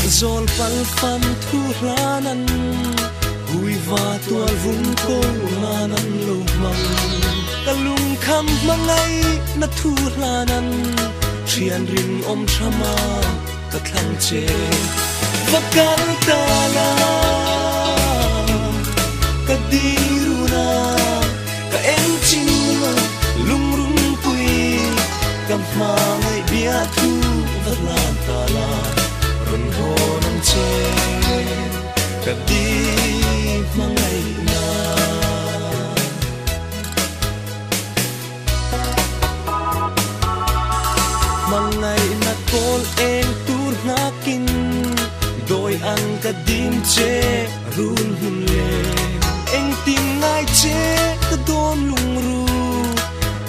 zol pal pam thu lanan hui va tual vun ko lanan lo mang kalung kham mangai na thu lanan trian ring om thama ka thlang che vakal ta la ka diruna ka em chin lung rung pui kam ma ngai bia thu valan ta la run ho nam che ka di mangai na mangai na kol eng tur na kin doi ang ka dim che run hun le eng tim ngai che ka don lung ru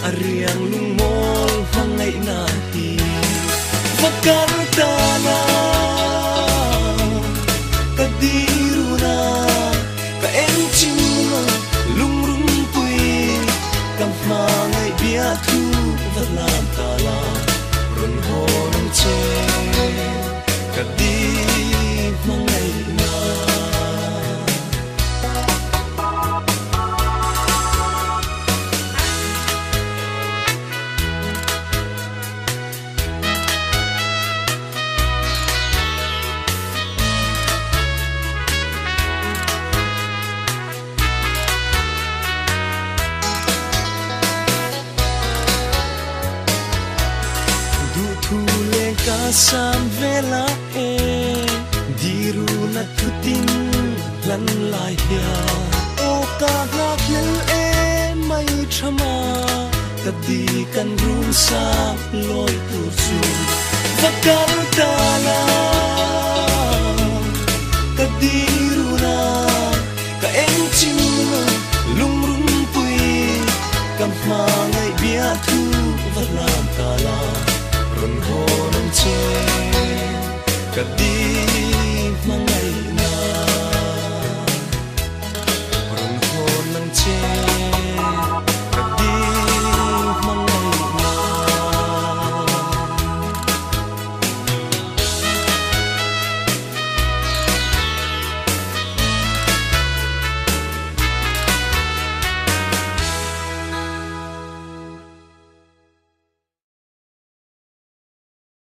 ariang lung mol mangai na ti vakar ta na ka diru na ka em chim lung rung pui kam ma ngai bia thu valam ta la run ho nam che ka di mangai na sam vela e diru na tutin lan lai ya o ka lak nel e mai thama ka di kan ru sa loi tu su vakal ta la